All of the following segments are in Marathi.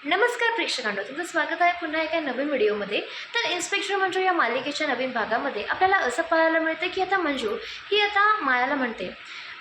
नमस्कार प्रेक्षकांनो, तुमचं स्वागत आहे पुन्हा एका नवीन व्हिडिओमध्ये. तर इन्स्पेक्टर मंजू या मालिकेच्या नवीन भागामध्ये आपल्याला असं पाहायला मिळतं की आता मंजू ही आता मायाला म्हणते,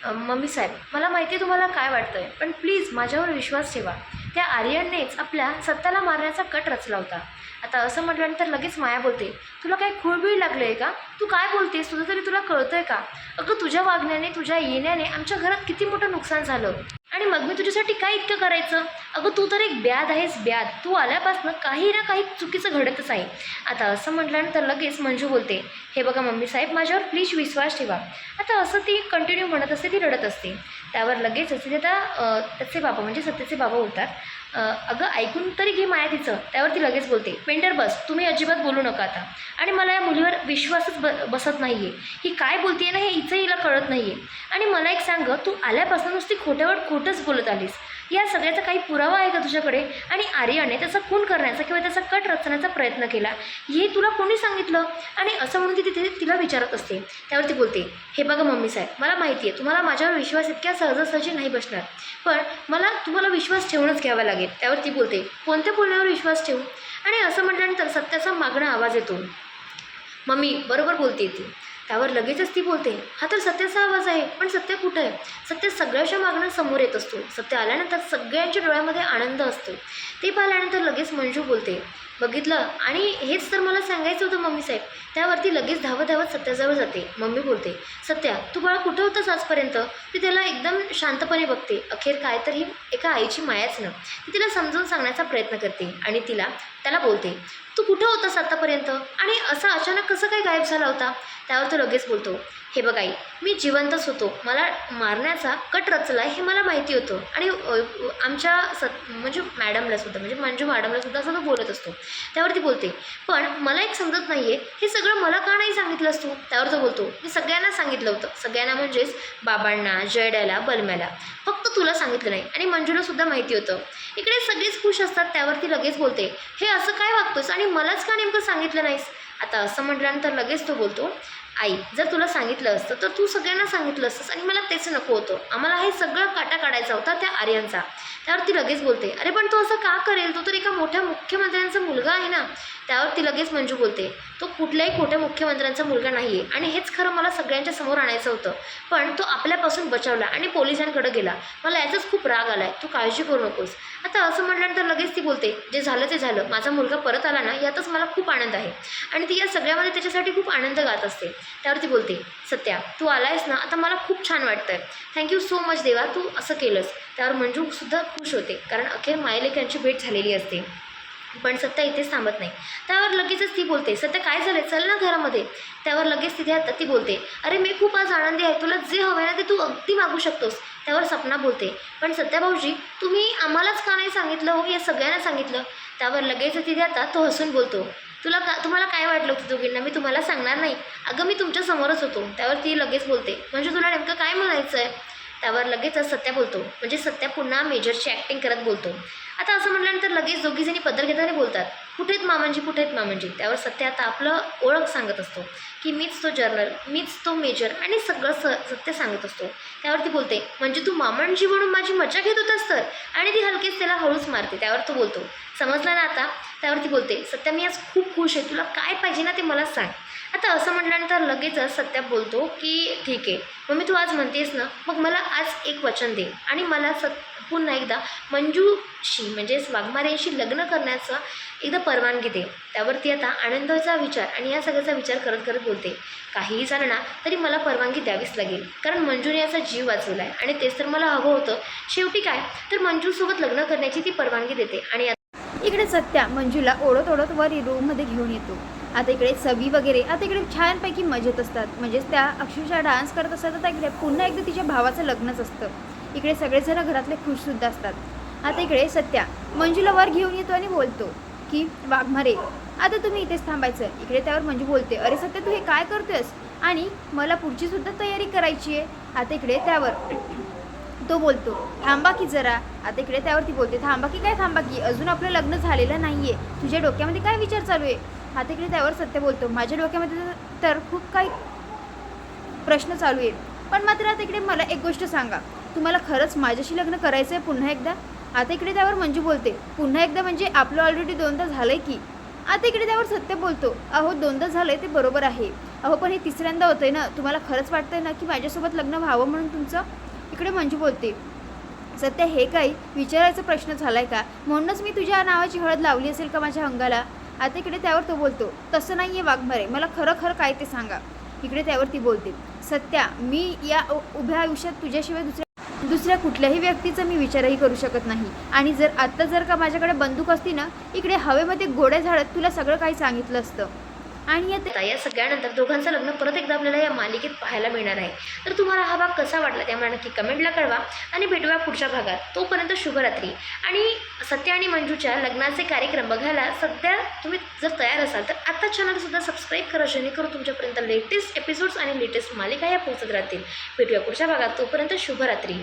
मम्मी साहेब, मला माहिती आहे तुम्हाला काय वाटतं आहे, पण प्लीज माझ्यावर विश्वास ठेवा. त्या आर्यननेच आपल्या सत्याला मारण्याचा कट रचला होता. आता असं म्हटल्यानंतर लगेच माया बोलते, तुला काही खूळबीळ लागलं आहे का? तू काय बोलतेस? तुझं तरी तुला कळतं आहे का? अगं, तुझ्या वागण्याने, तुझ्या येण्याने आमच्या घरात किती मोठं नुकसान झालं, आणि मग मी तुझ्यासाठी काय इतकं करायचं? अगं, तू तर एक ब्याद आहेस, ब्याद. तू आल्यापासून काही ना काही चुकीचं घडतच आहे. आता असं म्हटल्यानंतर लगेच मंजू बोलते, हे बघा मम्मी साहेब, माझ्यावर प्लीज विश्वास ठेवा. आता असं ती कंटिन्यू म्हणत असते, ती रडत असते. त्यावर लगेच असते आता त्याचे बाबा म्हणजे सत्याचे बाबा बोलतात, अगं ऐकून तरी घे माया तिचं. त्यावर ती लगेच बोलते, पेंटर बस, तुम्ही अजिबात बोलू नका आता. आणि मला या मुलीवर विश्वासच बसत नाही आहे. ही काय बोलते ना हे हिचं हिला कळत नाही आहे. आणि मला एक सांग, तू आल्यापासून नुसती खोट्यावर खोटंच बोलत आलीस. या सगळ्याचा काही पुरावा आहे का तुझ्याकडे? आणि आर्याने त्याचा खून करण्याचा किंवा त्याचा कट रचण्याचा प्रयत्न केला, हे तुला कोणी सांगितलं? आणि असं म्हणून ती तिथे तिला विचारत असते. त्यावरती बोलते, हे बघा मम्मी साहेब, मला माहिती आहे तुम्हाला माझ्यावर विश्वास इतक्या सहजासहजी नाही बसणार, पण मला तुम्हाला विश्वास ठेवूनच घ्यावा लागेल. त्यावरती बोलते, कोणत्या बोलण्यावर विश्वास ठेवू? आणि असं म्हटल्यानंतर सत्याचा मागणं आवाज येतो, मम्मी बरोबर बोलते ती. त्यावर लगेचच ती बोलते, हा तर सत्याचा आवाज आहे, पण सत्य कुठं आहे? सत्य सगळ्याच्या मागणं समोर येत असतो. सत्य आल्यानंतर सगळ्यांच्या डोळ्यामध्ये आनंद असतो. ते पाहिल्यानंतर लगेच मंजू बोलते, बघितलं, आणि हेच तर मला सांगायचं होतं मम्मी साहेब. त्यावरती लगेच धावत धावत सत्याजवळ जाते. मम्मी बोलते, सत्या, तू बाळा कुठं होतंस आजपर्यंत? ती त्याला एकदम शांतपणे बघते. अखेर काय तर ही एका आईची मायाच ना. ती तिला समजावून सांगण्याचा प्रयत्न करते आणि त्याला बोलते, तू कुठं होतास आत्तापर्यंत, आणि असा अचानक कसं काय गायब झाला होता? त्यावर तो लगेच बोलतो, हे बघ आई, मी जिवंतच होतो. मला मारण्याचा कट रचला हे मला माहिती होतं. आणि आमच्या म्हणजे मॅडमलासुद्धा, म्हणजे मंजू मॅडमलासुद्धा असं तो बोलत असतो. त्यावरती बोलते, पण मला एक समजत नाही आहे, हे सगळं मला का नाही सांगितलंस तू? त्यावर तो बोलतो, मी सगळ्यांना सांगितलं होतं. सगळ्यांना म्हणजेच बाबांना, जयड्याला, बलम्याला. फक्त तुला सांगितलं नाही. आणि मंजूलासुद्धा माहिती होतं. इकडे सगळेच खुश असतात. त्यावरती लगेच बोलते, हे असं काय वागतोस आणि मलाच का नेमकं सांगितलं नाहीस? आता असं म्हटल्यानंतर लगेच तो बोलतो, आई, जर तुला सांगितलं असतं तर तू सगळ्यांना सांगितलं असतंस, आणि मला तेच नको होतं. आम्हाला हे सगळं काटा काढायचा होता त्या आर्यनचा. त्यावरती लगेच बोलते, अरे पण तो असं का करेल? तो तर एका मोठ्या मुख्यमंत्र्यांचा मुलगा आहे ना. त्यावरती लगेच मंजू बोलते, तो कुठल्याही खोट्या मुख्यमंत्र्यांचा मुलगा नाही आहे, आणि हेच खरं मला सगळ्यांच्या समोर आणायचं होतं, पण तो आपल्यापासून बचावला आणि पोलिसांकडे गेला. मला याचाच खूप राग आला आहे. तू काळजी करू नकोस. आता असं म्हटल्यानंतर लगेच ती बोलते, जे झालं ते झालं. माझा मुलगा परत आला ना, यातच मला खूप आनंद आहे. आणि ती या सगळ्यामध्ये त्याच्यासाठी खूप आनंद गात असते. त्यावरती बोलते, सत्या, तू आलायस ना, आता मला खूप छान वाटतं आहे. थँक्यू सो मच देवा, तू असं केलंस. त्यावर मंजूसुद्धा खुश होते, कारण अखेर मायलेकांची भेट झालेली असते. पण सत्या इथेच थांबत नाही. त्यावर लगेचच ती बोलते, सत्या काय झालं, चल ना घरामध्ये. त्यावर लगेच तिथे आता ती बोलते, अरे मी खूप आज आनंदी आहे, तुला जे हवं आहे ना ते तू अगदी मागू शकतोस. त्यावर सपना बोलते, पण सत्या भाऊजी, तुम्ही आम्हालाच का नाही सांगितलं हो, या सगळ्यांना सांगितलं. त्यावर लगेच तिथे आता तो हसून बोलतो, तुम्हाला काय वाटलं होतं दोघींना, मी तुम्हाला सांगणार नाही. अगं, मी तुमच्या समोरच होतो. त्यावर ती लगेच बोलते, म्हणजे तुला नेमकं काय म्हणायचं आहे? त्यावर लगेच सत्या बोलतो, म्हणजे सत्या पुन्हा मेजरची ॲक्टिंग करत बोलतो. आता असं म्हटल्यानंतर लगेच दोघीजणी पदर घेताना बोलतात, कुठे आहेत मामांजी, कुठे आहेत मामांजी. त्यावर सत्य आता आपलं ओळख सांगत असतो, की मीच तो जर्नल, मीच तो मेजर, आणि सगळं सत्य सांगत असतो. त्यावरती बोलते, म्हणजे तू मामांजी म्हणून माझी मजा घेत होतास तर? आणि ती हलकेच त्याला हळूच मारते. त्यावर तो बोलतो, समजला ना आता? त्यावरती बोलते, सत्या, मी आज खूप खुश आहे, तुला काय पाहिजे ना ते मला सांग. आता असं म्हटल्यानंतर लगेचच सत्या बोलतो, की ठीक आहे मग मी तू आज म्हणतेस ना, मग मला आज एक वचन दे, आणि मला पुन्हा एकदा मंजूशी म्हणजेच वाघमारेंशी लग्न करण्याचं एकदा परवानगी दे. त्यावरती आता आनंदाचा विचार आणि या सगळ्याचा विचार करत करत बोलते, काहीही झालं ना तरी मला परवानगी द्यावीच लागेल, कारण मंजूने याचा जीव वाचवला आहे, आणि तेच तर मला हवं होतं. शेवटी काय तर मंजूसोबत लग्न करण्याची ती परवानगी देते. आणि इकडे सत्या मंजूला ओढत ओढत वर रूममध्ये घेऊन येतो. आता इकडे सवी वगैरे आता इकडे छानपैकी मजेत असतात, म्हणजेच त्या अक्षरशः डान्स करत असतात. आता इकडे पुन्हा एकदा तिच्या भावाचं लग्नच असतं. इकडे सगळेजण घरातले खुशसुद्धा असतात. आता इकडे सत्या मंजूला वर घेऊन येतो आणि बोलतो, की वाघमारे, आता तुम्ही इथेच थांबायचं. इकडे त्यावर मंजू बोलते, अरे सत्या, तू हे काय करतोयस? आणि मला पुढचीसुद्धा तयारी करायची आहे. आता इकडे त्यावर तो बोलतो, थांबा की जरा. आता इकडे त्यावरती बोलते, थांबा की काय थांबा की, अजून आपलं लग्न झालेलं नाही आहे. तुझ्या डोक्यामध्ये काय विचार चालू आहे? आता इकडे त्यावर सत्य बोलतो, माझ्या डोक्यामध्ये तर खूप काही प्रश्न चालू आहे, पण मात्र आता इकडे मला एक गोष्ट सांगा, तुम्हाला खरंच माझ्याशी लग्न करायचं आहे पुन्हा एकदा? आता इकडे त्यावर मंजू बोलते, पुन्हा एकदा म्हणजे आपलं ऑलरेडी 2दा झालंय की. आता इकडे त्यावर सत्य बोलतो, अहो 2दा झालंय ते बरोबर आहे, अहो पण हे तिसऱ्यांदा होतंय ना, तुम्हाला खरंच वाटतंय ना की माझ्यासोबत लग्न व्हावं म्हणून तुमचं. इकडे मंजू बोलते, सत्य हे काही विचारायचा प्रश्न झालाय का, म्हणूनच मी तुझ्या नावाची हळद लावली असेल का माझ्या अंगाला. आता इकडे त्यावर तो बोलतो, तसं नाही आहे वाघमारे, मला खरं खरं काय ते सांगा. इकडे त्यावर ती बोलते, सत्या मी या उभ्या आयुष्यात तुझ्याशिवाय दुसऱ्या कुठल्याही व्यक्तीचा मी विचारही करू शकत नाही. आणि जर का माझ्याकडे बंदूक असती ना, इकडे हवेमध्ये गोड्या झाडत तुला सगळं काही सांगितलं असतं. आणि आता या सगळ्यानंतर दोघांचं लग्न परत एकदा आपल्याला या मालिकेत पाहायला मिळणार आहे. तर तुम्हाला हा भाग कसा वाटला ते आम्हाला नक्की कमेंटला कळवा आणि भेटूया पुढच्या भागात. तोपर्यंत शुभरात्री. आणि सत्य आणि मंजूच्या लग्नाचे कार्यक्रम बघायला सध्या तुम्ही जर तयार असाल तर आता चॅनलसुद्धा सबस्क्राईब करा, जेणेकरून तुमच्यापर्यंत लेटेस्ट एपिसोड्स आणि लेटेस्ट मालिका या पोहोचत राहतील. भेटूया पुढच्या भागात. तोपर्यंत शुभरात्री.